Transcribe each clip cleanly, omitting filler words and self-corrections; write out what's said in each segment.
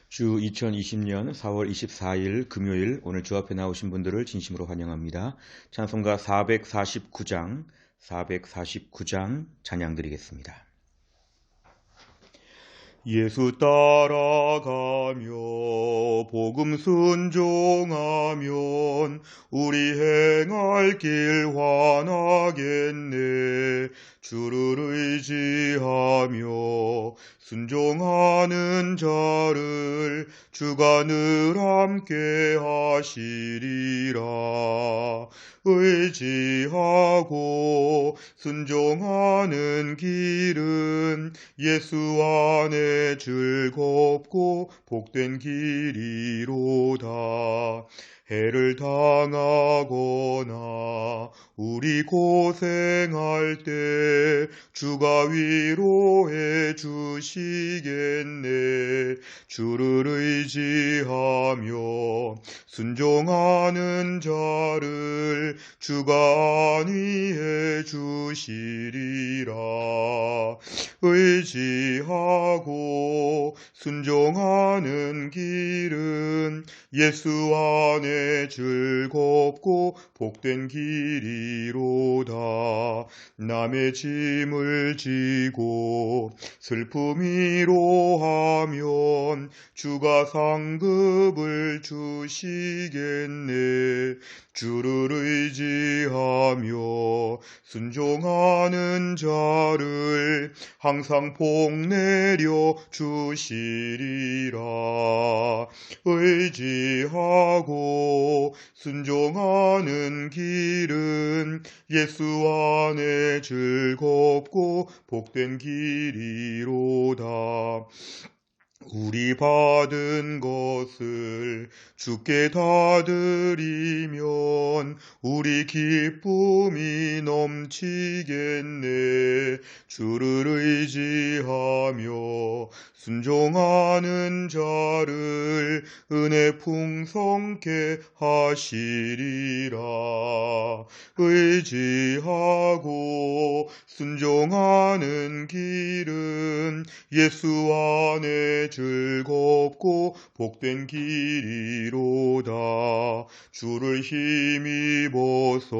주 2020년 4월 24일 금요일 오늘 주 앞에 나오신 분들을 진심으로 환영합니다. 찬송가 449장 찬양 드리겠습니다. 예수 따라가며 복음 순종하면 우리 행할 길 환하겠네. 주를 의지하며 순종하는 자를 주가 늘 함께 하시리라. 의지하고 순종하는 길은 예수 안에 즐겁고 복된 길이로다. 해를 당하거나 우리 고생할 때 주가 위로해 주시겠네. 주를 의지하며 순종하는 자를 주가 안위해 주시리라. 의지하고 순종하는 길은 예수 안에 즐겁고 복된 길이로다. 남의 짐을 지고 슬픔이로 하면 주가 상급을 주시겠네. 주를 의지하며 순종하는 자를 항상 복 내려 주시리라. 의지하고 순종하는 길은 예수 안에 즐겁고 복된 길이로다. 우리 받은 것을 주께 다 드리면 우리 기쁨이 넘치겠네. 주를 의지하며 순종하는 자를 은혜 풍성케 하시리라. 의지하고 순종하는 길은 예수 안에 즐겁고 복된 길이로다. 주를 힘입어서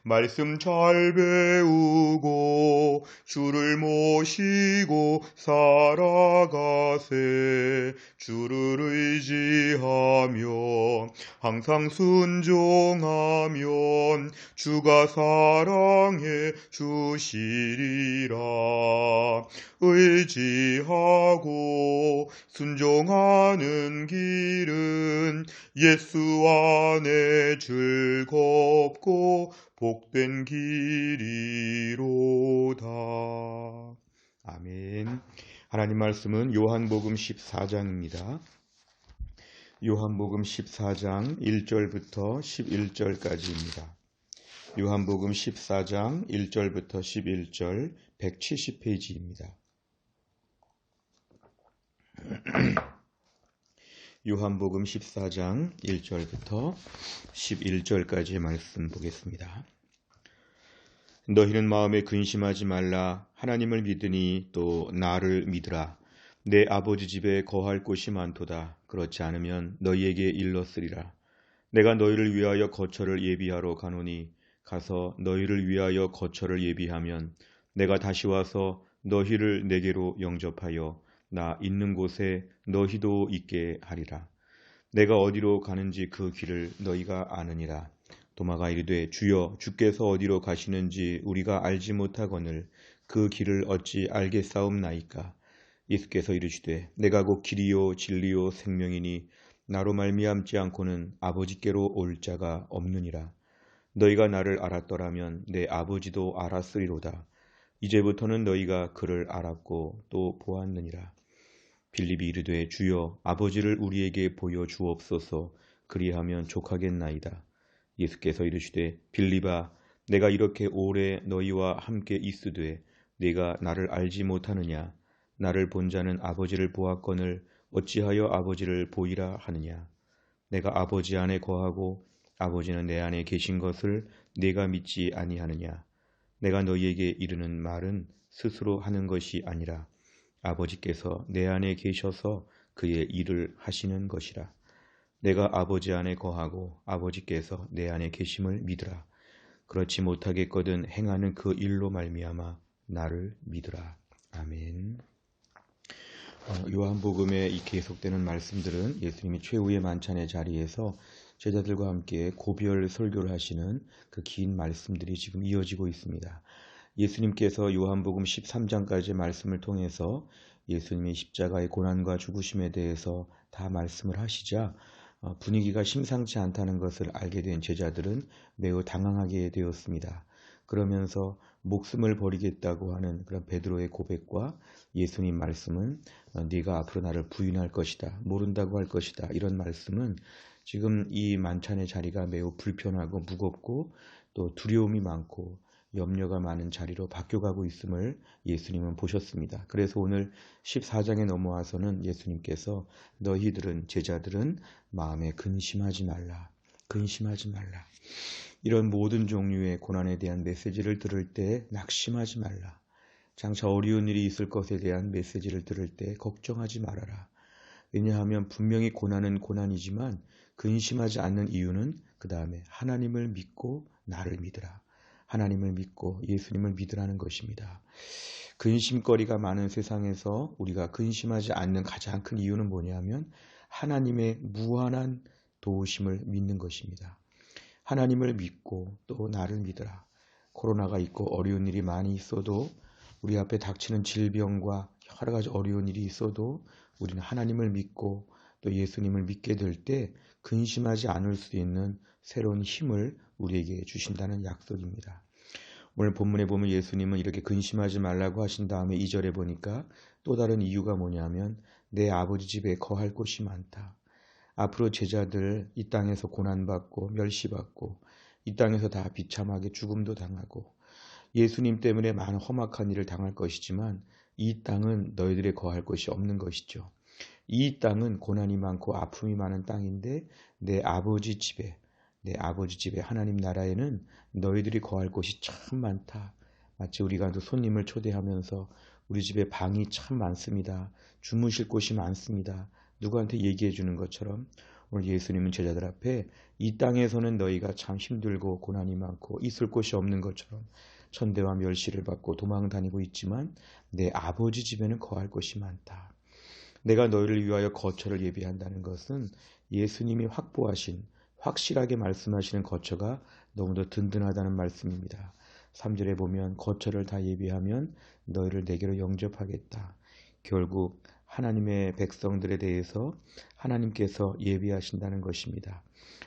말씀 잘 배우고 주를 모시고 살아가세. 주를 의지하며 항상 순종하면 주가 사랑해 주시리라. 의지하고 순종하는 길은 예수 안에 즐겁고 복된 길이로다. 아멘. 하나님 말씀은 요한복음 14장입니다. 요한복음 14장 1절부터 11절까지입니다. 요한복음 14장 1절부터 11절 170페이지입니다. 요한복음 14장 1절부터 11절까지의 말씀 보겠습니다. 너희는 마음에 근심하지 말라. 하나님을 믿으니 또 나를 믿으라. 내 아버지 집에 거할 곳이 많도다. 그렇지 않으면 너희에게 일렀으리라. 내가 너희를 위하여 거처를 예비하러 가노니 가서 너희를 위하여 거처를 예비하면 내가 다시 와서 너희를 내게로 영접하여 나 있는 곳에 너희도 있게 하리라. 내가 어디로 가는지 그 길을 너희가 아느니라. 도마가 이르되 주여 주께서 어디로 가시는지 우리가 알지 못하거늘 그 길을 어찌 알겠사옵나이까. 예수께서 이르시되 내가 곧 길이요 진리요 생명이니 나로 말미암지 않고는 아버지께로 올 자가 없느니라. 너희가 나를 알았더라면 내 아버지도 알았으리로다. 이제부터는 너희가 그를 알았고 또 보았느니라. 빌립이 이르되 주여 아버지를 우리에게 보여주옵소서. 그리하면 족하겠나이다. 예수께서 이르시되 빌립아 내가 이렇게 오래 너희와 함께 있으되 네가 나를 알지 못하느냐. 나를 본 자는 아버지를 보았거늘 어찌하여 아버지를 보이라 하느냐. 내가 아버지 안에 거하고 아버지는 내 안에 계신 것을 네가 믿지 아니하느냐. 내가 너희에게 이르는 말은 스스로 하는 것이 아니라 아버지께서 내 안에 계셔서 그의 일을 하시는 것이라. 내가 아버지 안에 거하고 아버지께서 내 안에 계심을 믿으라. 그렇지 못하겠거든 행하는 그 일로 말미암아 나를 믿으라. 아멘. 요한복음의 이 계속되는 말씀들은 예수님이 최후의 만찬의 자리에서 제자들과 함께 고별 설교를 하시는 그 긴 말씀들이 지금 이어지고 있습니다. 예수님께서 요한복음 13장까지의 말씀을 통해서 예수님의 십자가의 고난과 죽으심에 대해서 다 말씀을 하시자 분위기가 심상치 않다는 것을 알게 된 제자들은 매우 당황하게 되었습니다. 그러면서 목숨을 버리겠다고 하는 그런 베드로의 고백과 예수님 말씀은 네가 앞으로 나를 부인할 것이다, 모른다고 할 것이다, 이런 말씀은 지금 이 만찬의 자리가 매우 불편하고 무겁고 또 두려움이 많고 염려가 많은 자리로 바뀌어가고 있음을 예수님은 보셨습니다. 그래서 오늘 14장에 넘어와서는 예수님께서 너희들은, 제자들은 마음에 근심하지 말라, 근심하지 말라. 이런 모든 종류의 고난에 대한 메시지를 들을 때 낙심하지 말라. 장차 어려운 일이 있을 것에 대한 메시지를 들을 때 걱정하지 말아라. 왜냐하면 분명히 고난은 고난이지만 근심하지 않는 이유는 그 다음에 하나님을 믿고 나를 믿으라. 하나님을 믿고 예수님을 믿으라는 것입니다. 근심거리가 많은 세상에서 우리가 근심하지 않는 가장 큰 이유는 뭐냐면 하나님의 무한한 도우심을 믿는 것입니다. 하나님을 믿고 또 나를 믿으라. 코로나가 있고 어려운 일이 많이 있어도 우리 앞에 닥치는 질병과 여러 가지 어려운 일이 있어도 우리는 하나님을 믿고 또 예수님을 믿게 될 때 근심하지 않을 수 있는 새로운 힘을 우리에게 주신다는 약속입니다. 오늘 본문에 보면 예수님은 이렇게 근심하지 말라고 하신 다음에 2절에 보니까 또 다른 이유가 뭐냐면 내 아버지 집에 거할 곳이 많다. 앞으로 제자들 이 땅에서 고난받고 멸시받고 이 땅에서 다 비참하게 죽음도 당하고 예수님 때문에 많은 험악한 일을 당할 것이지만 이 땅은 너희들의 거할 곳이 없는 것이죠. 이 땅은 고난이 많고 아픔이 많은 땅인데 내 아버지 집에 하나님 나라에는 너희들이 거할 곳이 참 많다. 마치 우리가 손님을 초대하면서 우리 집에 방이 참 많습니다. 주무실 곳이 많습니다. 누구한테 얘기해 주는 것처럼 오늘 예수님은 제자들 앞에 이 땅에서는 너희가 참 힘들고 고난이 많고 있을 곳이 없는 것처럼 천대와 멸시를 받고 도망 다니고 있지만 내 아버지 집에는 거할 곳이 많다. 내가 너희를 위하여 거처를 예비한다는 것은 예수님이 확보하신 확실하게 말씀하시는 거처가 너무도 든든하다는 말씀입니다. 3절에 보면 거처를 다 예비하면 너희를 내게로 영접하겠다. 결국 하나님의 백성들에 대해서 하나님께서 예비하신다는 것입니다.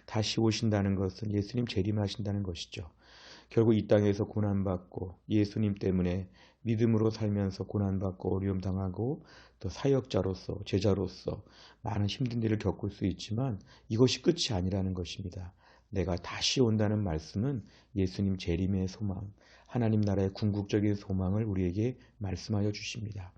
다시 오신다는 것은 예수님 재림하신다는 것이죠. 결국 이 땅에서 고난받고 예수님 때문에 믿음으로 살면서 고난받고 어려움 당하고 또 사역자로서 제자로서 많은 힘든 일을 겪을 수 있지만 이것이 끝이 아니라는 것입니다. 내가 다시 온다는 말씀은 예수님 재림의 소망, 하나님 나라의 궁극적인 소망을 우리에게 말씀하여 주십니다.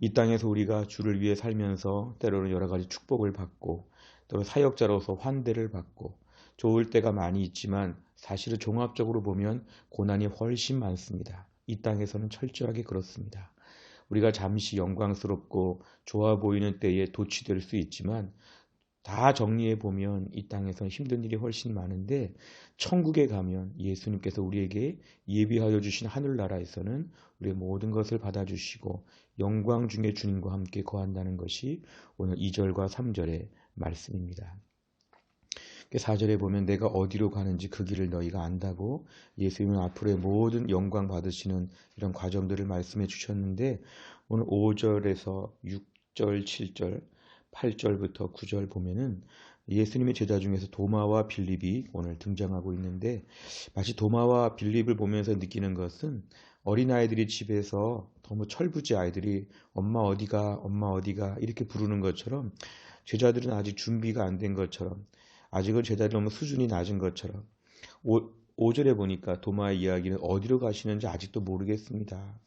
이 땅에서 우리가 주를 위해 살면서 때로는 여러 가지 축복을 받고 또 사역자로서 환대를 받고 좋을 때가 많이 있지만 사실은 종합적으로 보면 고난이 훨씬 많습니다. 이 땅에서는 철저하게 그렇습니다. 우리가 잠시 영광스럽고 좋아 보이는 때에 도취될 수 있지만 다 정리해 보면 이 땅에서는 힘든 일이 훨씬 많은데 천국에 가면 예수님께서 우리에게 예비하여 주신 하늘나라에서는 우리의 모든 것을 받아주시고 영광 중에 주님과 함께 거한다는 것이 오늘 2절과 3절의 말씀입니다. 4절에 보면 내가 어디로 가는지 그 길을 너희가 안다고 예수님은 앞으로의 모든 영광 받으시는 이런 과정들을 말씀해 주셨는데 오늘 5절에서 6절, 7절, 8절부터 9절 보면은 예수님의 제자 중에서 도마와 빌립이 오늘 등장하고 있는데 마치 도마와 빌립을 보면서 느끼는 것은 어린아이들이 집에서 너무 철부지 아이들이 엄마 어디가 엄마 어디가 이렇게 부르는 것처럼 제자들은 아직 준비가 안 된 것처럼 아직은 제자들이 너무 수준이 낮은 것처럼 5절에 보니까 도마의 이야기는 어디로 가시는지 아직도 모르겠습니다.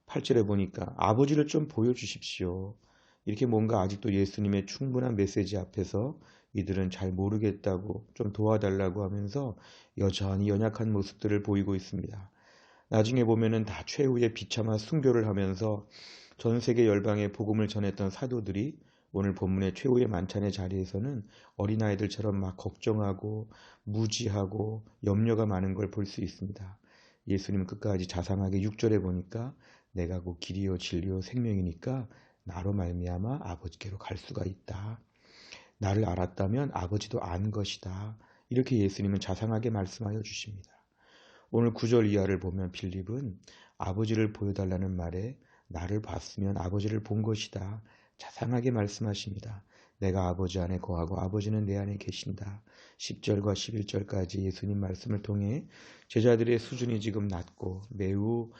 8절에 보니까 아버지를 좀 보여주십시오. 이렇게 뭔가 아직도 예수님의 충분한 메시지 앞에서 이들은 잘 모르겠다고 좀 도와달라고 하면서 여전히 연약한 모습들을 보이고 있습니다. 나중에 보면은 다 최후의 비참한 순교를 하면서 전 세계 열방에 복음을 전했던 사도들이 오늘 본문의 최후의 만찬의 자리에서는 어린아이들처럼 막 걱정하고 무지하고 염려가 많은 걸 볼 수 있습니다. 예수님은 끝까지 자상하게 6절에 보니까 내가 곧 길이요 진리요 생명이니까 나로 말미암아 아버지께로 갈 수가 있다. 나를 알았다면 아버지도 안 것이다. 이렇게 예수님은 자상하게 말씀하여 주십니다. 오늘 9절 이하를 보면 빌립은 아버지를 보여달라는 말에 나를 봤으면 아버지를 본 것이다. 자상하게 말씀하십니다. 내가 아버지 안에 거하고 아버지는 내 안에 계신다. 10절과 11절까지 예수님 말씀을 통해 제자들의 수준이 지금 낮고 매우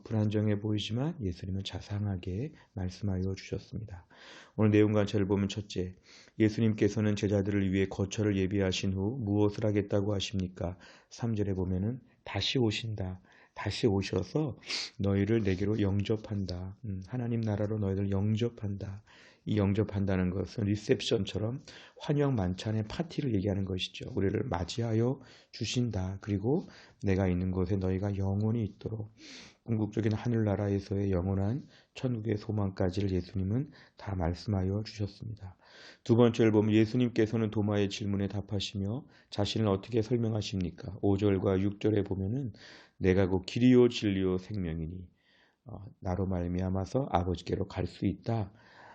불안정해 보이지만 예수님은 자상하게 말씀하여 주셨습니다. 오늘 내용 관찰을 보면 첫째, 예수님께서는 제자들을 위해 거처를 예비하신 후 무엇을 하겠다고 하십니까? 3절에 보면은 다시 오신다. 다시 오셔서 너희를 내게로 영접한다. 하나님 나라로 너희를 영접한다. 이 영접한다는 것은 리셉션처럼 환영 만찬의 파티를 얘기하는 것이죠. 우리를 맞이하여 주신다. 그리고 내가 있는 곳에 너희가 영원히 있도록 궁극적인 하늘나라에서의 영원한 천국의 소망까지를 예수님은 다 말씀하여 주셨습니다. 두 번째를 보면 예수님께서는 도마의 질문에 답하시며 자신을 어떻게 설명하십니까? 5절과 6절에 보면은 내가 곧 길이요 진리요 생명이니 나로 말미암아서 아버지께로 갈 수 있다.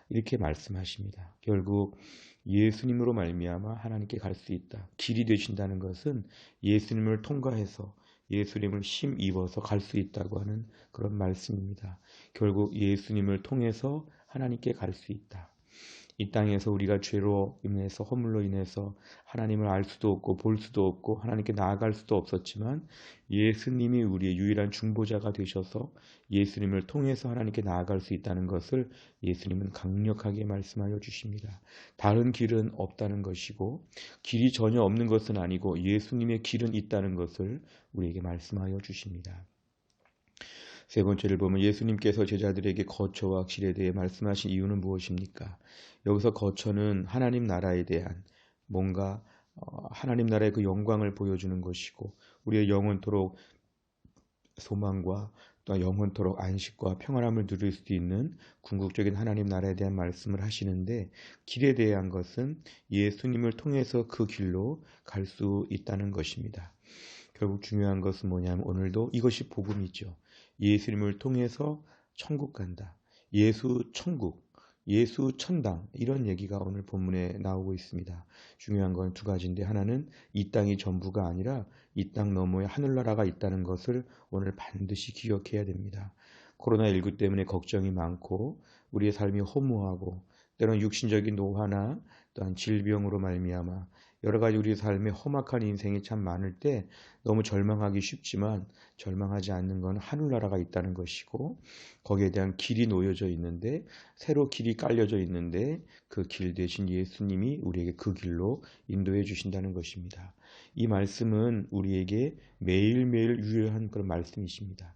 이렇게 말씀하십니다. 결국 예수님으로 말미암아 하나님께 갈 수 있다. 길이 되신다는 것은 예수님을 통과해서 예수님을 힘입어서 갈 수 있다고 하는 그런 말씀입니다. 결국 예수님을 통해서 하나님께 갈 수 있다. 이 땅에서 우리가 죄로 인해서 허물로 인해서 하나님을 알 수도 없고 볼 수도 없고 하나님께 나아갈 수도 없었지만 예수님이 우리의 유일한 중보자가 되셔서 예수님을 통해서 하나님께 나아갈 수 있다는 것을 예수님은 강력하게 말씀하여 주십니다. 다른 길은 없다는 것이고 길이 전혀 없는 것은 아니고 예수님의 길은 있다는 것을 우리에게 말씀하여 주십니다. 세 번째를 보면 예수님께서 제자들에게 거처와 길에 대해 말씀하신 이유는 무엇입니까? 여기서 거처는 하나님 나라에 대한 뭔가 하나님 나라의 그 영광을 보여주는 것이고 우리의 영원토록 소망과 또 영원토록 안식과 평안함을 누릴 수 있는 궁극적인 하나님 나라에 대한 말씀을 하시는데 길에 대한 것은 예수님을 통해서 그 길로 갈 수 있다는 것입니다. 결국 중요한 것은 뭐냐면 오늘도 이것이 복음이죠. 예수님을 통해서 천국 간다. 예수 천국, 예수 천당 이런 얘기가 오늘 본문에 나오고 있습니다. 중요한 건 두 가지인데 하나는 이 땅이 전부가 아니라 이 땅 너머에 하늘나라가 있다는 것을 오늘 반드시 기억해야 됩니다. 코로나19 때문에 걱정이 많고 우리의 삶이 허무하고 때로는 육신적인 노화나 또한 질병으로 말미암아 여러 가지 우리 삶에 험악한 인생이 참 많을 때 너무 절망하기 쉽지만 절망하지 않는 건 하늘나라가 있다는 것이고 거기에 대한 길이 놓여져 있는데 새로 길이 깔려져 있는데 그 길 대신 예수님이 우리에게 그 길로 인도해 주신다는 것입니다. 이 말씀은 우리에게 매일매일 유효한 그런 말씀이십니다.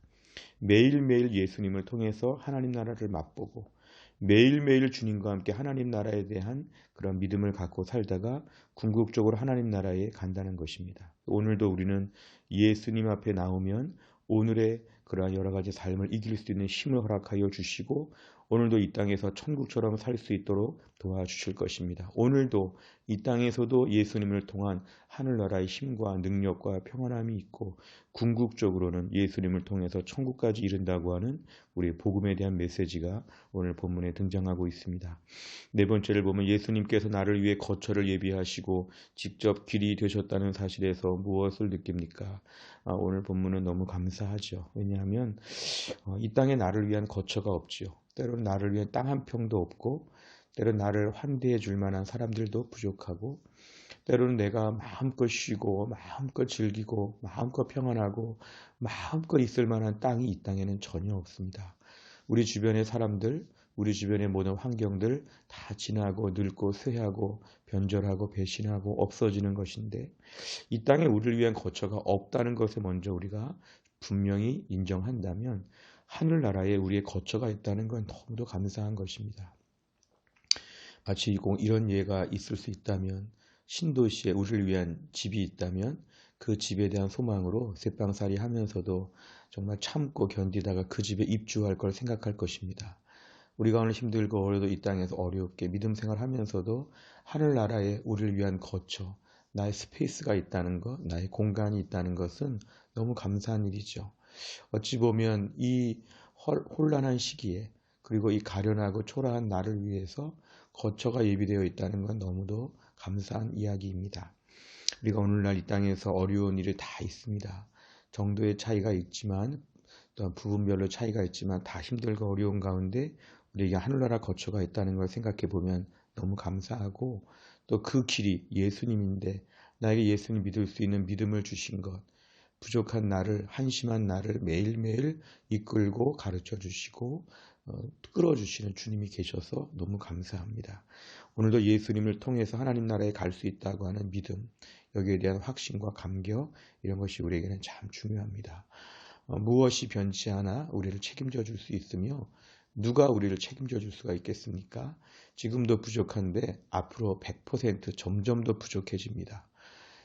매일매일 예수님을 통해서 하나님 나라를 맛보고 매일매일 주님과 함께 하나님 나라에 대한 그런 믿음을 갖고 살다가 궁극적으로 하나님 나라에 간다는 것입니다. 오늘도 우리는 예수님 앞에 나오면 오늘의 그러한 여러 가지 삶을 이길 수 있는 힘을 허락하여 주시고 오늘도 이 땅에서 천국처럼 살 수 있도록 도와주실 것입니다. 오늘도 이 땅에서도 예수님을 통한 하늘나라의 힘과 능력과 평안함이 있고 궁극적으로는 예수님을 통해서 천국까지 이른다고 하는 우리의 복음에 대한 메시지가 오늘 본문에 등장하고 있습니다. 네 번째를 보면 예수님께서 나를 위해 거처를 예비하시고 직접 길이 되셨다는 사실에서 무엇을 느낍니까? 오늘 본문은 너무 감사하죠. 왜냐하면 이 땅에 나를 위한 거처가 없지요. 때로는 나를 위한 땅 한 평도 없고 때로는 나를 환대해 줄 만한 사람들도 부족하고 때로는 내가 마음껏 쉬고 마음껏 즐기고 마음껏 평안하고 마음껏 있을 만한 땅이 이 땅에는 전혀 없습니다. 우리 주변의 사람들, 우리 주변의 모든 환경들 다 지나고 늙고 쇠하고 변절하고 배신하고 없어지는 것인데 이 땅에 우리를 위한 거처가 없다는 것에 먼저 우리가 분명히 인정한다면 하늘나라에 우리의 거처가 있다는 건 너무도 감사한 것입니다. 마치 이런 예가 있을 수 있다면 신도시에 우리를 위한 집이 있다면 그 집에 대한 소망으로 새빵살이 하면서도 정말 참고 견디다가 그 집에 입주할 걸 생각할 것입니다. 우리가 오늘 힘들고 어려도 이 땅에서 어렵게 믿음 생활하면서도 하늘나라에 우리를 위한 거처, 나의 스페이스가 있다는 것, 나의 공간이 있다는 것은 너무 감사한 일이죠. 어찌 보면 이 혼란한 시기에 그리고 이 가련하고 초라한 나를 위해서 거처가 예비되어 있다는 건 너무도 감사한 이야기입니다. 우리가 오늘날 이 땅에서 어려운 일이 다 있습니다. 정도의 차이가 있지만 또한 부분별로 차이가 있지만 다 힘들고 어려운 가운데 우리에게 하늘나라 거처가 있다는 걸 생각해 보면 너무 감사하고 또 그 길이 예수님인데 나에게 예수님 믿을 수 있는 믿음을 주신 것, 부족한 나를, 한심한 나를 매일매일 이끌고 가르쳐 주시고 끌어주시는 주님이 계셔서 너무 감사합니다. 오늘도 예수님을 통해서 하나님 나라에 갈 수 있다고 하는 믿음, 여기에 대한 확신과 감격, 이런 것이 우리에게는 참 중요합니다. 무엇이 변치 않아 우리를 책임져 줄 수 있으며 누가 우리를 책임져 줄 수가 있겠습니까? 지금도 부족한데 앞으로 100% 점점 더 부족해집니다.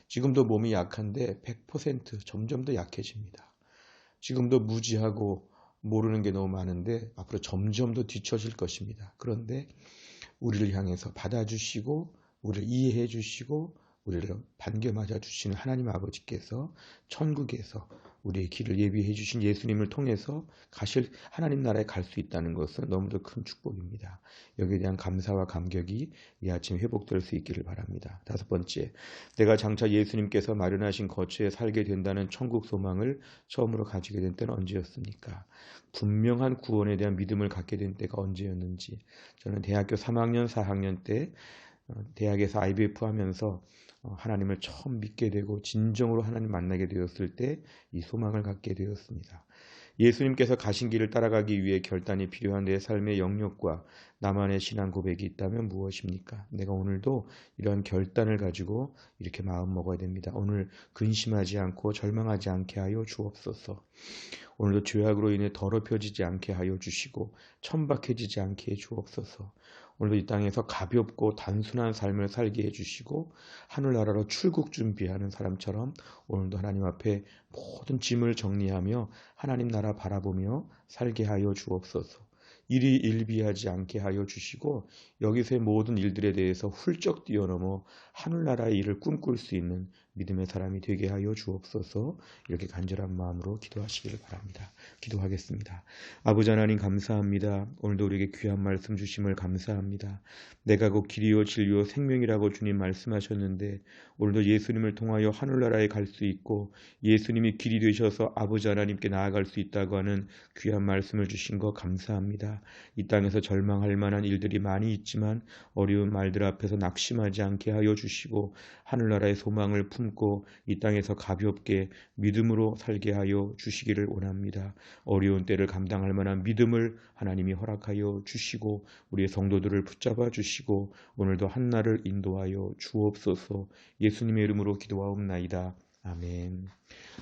지금도 몸이 약한데 100% 점점 더 약해집니다. 지금도 무지하고 모르는 게 너무 많은데 앞으로 점점 더 뒤처질 것입니다. 그런데 우리를 향해서 받아주시고 우리를 이해해 주시고 우리를 반겨 맞아 주시는 하나님 아버지께서 천국에서 우리의 길을 예비해 주신 예수님을 통해서 가실 하나님 나라에 갈 수 있다는 것은 너무도 큰 축복입니다. 여기에 대한 감사와 감격이 이 아침 회복될 수 있기를 바랍니다. 다섯 번째, 내가 장차 예수님께서 마련하신 거처에 살게 된다는 천국 소망을 처음으로 가지게 된 때는 언제였습니까? 분명한 구원에 대한 믿음을 갖게 된 때가 언제였는지, 저는 대학교 3학년, 4학년 때 대학에서 IBF 하면서 하나님을 처음 믿게 되고 진정으로 하나님 만나게 되었을 때 이 소망을 갖게 되었습니다. 예수님께서 가신 길을 따라가기 위해 결단이 필요한 내 삶의 영역과 나만의 신앙 고백이 있다면 무엇입니까? 내가 오늘도 이런 결단을 가지고 이렇게 마음 먹어야 됩니다. 오늘 근심하지 않고 절망하지 않게 하여 주옵소서. 오늘도 죄악으로 인해 더럽혀지지 않게 하여 주시고 천박해지지 않게 해 주옵소서. 오늘도 이 땅에서 가볍고 단순한 삶을 살게 해주시고 하늘나라로 출국 준비하는 사람처럼 오늘도 하나님 앞에 모든 짐을 정리하며 하나님 나라 바라보며 살게 하여 주옵소서. 일이 일비하지 않게 하여 주시고 여기서의 모든 일들에 대해서 훌쩍 뛰어넘어 하늘나라의 일을 꿈꿀 수 있는 믿음의 사람이 되게 하여 주옵소서. 이렇게 간절한 마음으로 기도하시기를 바랍니다. 기도하겠습니다. 아버지 하나님 감사합니다. 오늘도 우리에게 귀한 말씀 주심을 감사합니다. 내가 곧 길이요 진리요 생명이라고 주님 말씀하셨는데 오늘도 예수님을 통하여 하늘나라에 갈 수 있고 예수님이 길이 되셔서 아버지 하나님께 나아갈 수 있다고 하는 귀한 말씀을 주신 것 감사합니다. 이 땅에서 절망할 만한 일들이 많이 있지만 어려운 말들 앞에서 낙심하지 않게 하여 주시고 하늘나라의 소망을 품고 이 땅에서 가볍게 믿음으로 살게 하여 주시기를 원합니다. 어려운 때를 감당할 만한 믿음을 하나님이 허락하여 주시고 우리의 성도들을 붙잡아 주시고 오늘도 한날을 인도하여 주옵소서. 예수님의 이름으로 기도하옵나이다. 아멘.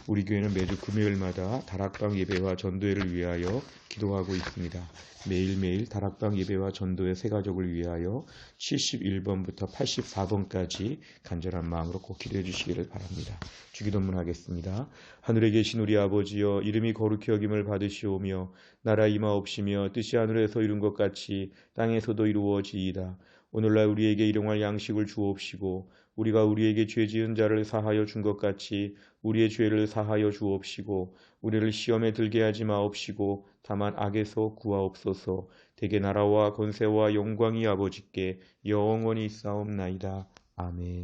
우리 교회는 매주 금요일마다 다락방 예배와 전도회를 위하여 기도하고 있습니다. 매일매일 다락방 예배와 전도회 세 가족을 위하여 71번부터 84번까지 간절한 마음으로 꼭 기도해 주시기를 바랍니다. 주기도문 하겠습니다. 하늘에 계신 우리 아버지여, 이름이 거룩히 여김을 받으시오며 나라 임하옵시며 뜻이 하늘에서 이룬 것 같이 땅에서도 이루어지이다. 오늘날 우리에게 일용할 양식을 주옵시고 우리가 우리에게 죄 지은 자를 사하여 준 것 같이 우리의 죄를 사하여 주옵시고 우리를 시험에 들게 하지 마옵시고 다만 악에서 구하옵소서. 대개 나라와 권세와 영광이 아버지께 영원히 있사옵나이다. 아멘.